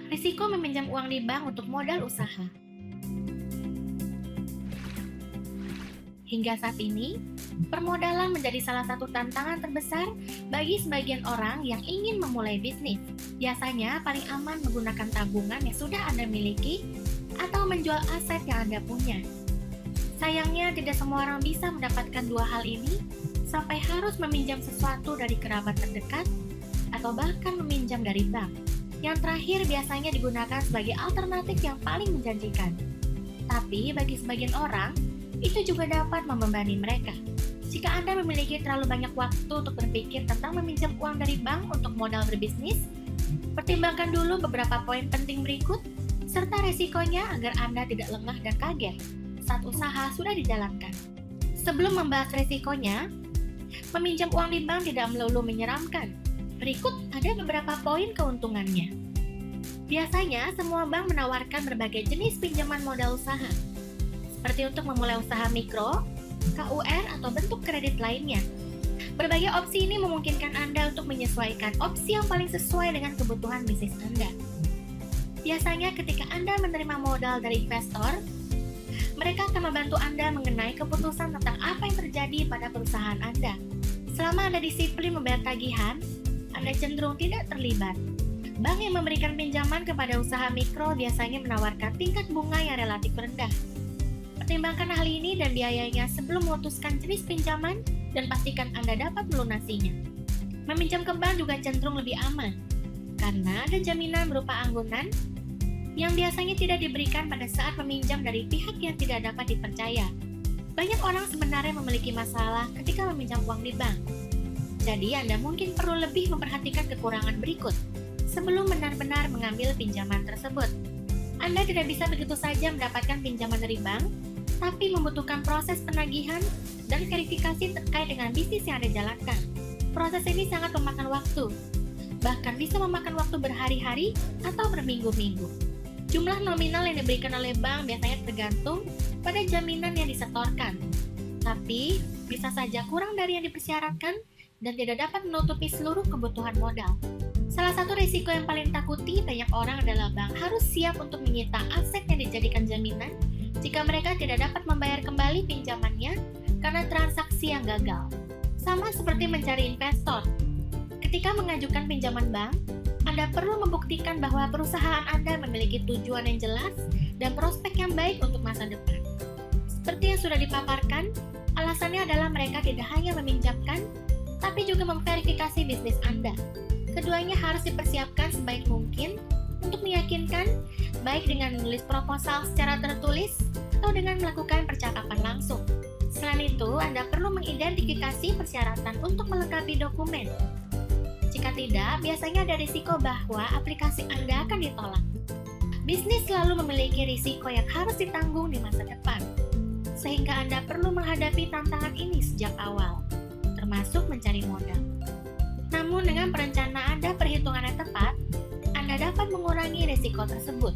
Risiko meminjam uang di bank untuk modal usaha. Hingga saat ini, permodalan menjadi salah satu tantangan terbesar bagi sebagian orang yang ingin memulai bisnis. Biasanya paling aman menggunakan tabungan yang sudah Anda miliki atau menjual aset yang Anda punya. Sayangnya tidak semua orang bisa mendapatkan dua hal ini sampai harus meminjam sesuatu dari kerabat terdekat atau bahkan meminjam dari bank. Yang terakhir biasanya digunakan sebagai alternatif yang paling menjanjikan. Tapi bagi sebagian orang, itu juga dapat membebani mereka. Jika Anda memiliki terlalu banyak waktu untuk berpikir tentang meminjam uang dari bank untuk modal berbisnis, pertimbangkan dulu beberapa poin penting berikut, serta resikonya agar Anda tidak lengah dan kaget saat usaha sudah dijalankan. Sebelum membahas resikonya, meminjam uang di bank tidak melulu menyeramkan. Berikut ada beberapa poin keuntungannya. Biasanya, semua bank menawarkan berbagai jenis pinjaman modal usaha, seperti untuk memulai usaha mikro, KUR, atau bentuk kredit lainnya. Berbagai opsi ini memungkinkan Anda untuk menyesuaikan opsi yang paling sesuai dengan kebutuhan bisnis Anda. Biasanya ketika Anda menerima modal dari investor, mereka akan membantu Anda mengenai keputusan tentang apa yang terjadi pada perusahaan Anda. Selama Anda disiplin membayar tagihan, Anda cenderung tidak terlibat. Bank yang memberikan pinjaman kepada usaha mikro biasanya menawarkan tingkat bunga yang relatif rendah. Pertimbangkan hal ini dan biayanya sebelum memutuskan jenis pinjaman dan pastikan Anda dapat melunasinya. Meminjam ke bank juga cenderung lebih aman, karena ada jaminan berupa anggunan yang biasanya tidak diberikan pada saat meminjam dari pihak yang tidak dapat dipercaya. Banyak orang sebenarnya memiliki masalah ketika meminjam uang di bank. Jadi Anda mungkin perlu lebih memperhatikan kekurangan berikut sebelum benar-benar mengambil pinjaman tersebut. Anda tidak bisa begitu saja mendapatkan pinjaman dari bank, tapi membutuhkan proses penagihan dan verifikasi terkait dengan bisnis yang Anda jalankan. Proses ini sangat memakan waktu, bahkan bisa memakan waktu berhari-hari atau berminggu-minggu. Jumlah nominal yang diberikan oleh bank biasanya tergantung pada jaminan yang disetorkan, tapi bisa saja kurang dari yang dipersyaratkan dan tidak dapat menutupi seluruh kebutuhan modal. Salah satu risiko yang paling takuti banyak orang adalah bank harus siap untuk menyita aset yang dijadikan jaminan jika mereka tidak dapat membayar kembali pinjamannya karena transaksi yang gagal. Sama seperti mencari investor. Ketika mengajukan pinjaman bank, Anda perlu membuktikan bahwa perusahaan Anda memiliki tujuan yang jelas dan prospek yang baik untuk masa depan. Seperti yang sudah dipaparkan, alasannya adalah mereka tidak hanya meminjamkan, tapi juga memverifikasi bisnis Anda. Keduanya harus dipersiapkan sebaik mungkin untuk meyakinkan, baik dengan menulis proposal secara tertulis atau dengan melakukan percakapan langsung. Selain itu, Anda perlu mengidentifikasi persyaratan untuk melengkapi dokumen. Jika tidak, biasanya ada risiko bahwa aplikasi Anda akan ditolak. Bisnis selalu memiliki risiko yang harus ditanggung di masa depan, sehingga Anda perlu menghadapi tantangan ini sejak awal, termasuk mencari modal. Namun dengan perencanaan dan perhitungan yang tepat, Anda dapat mengurangi risiko tersebut.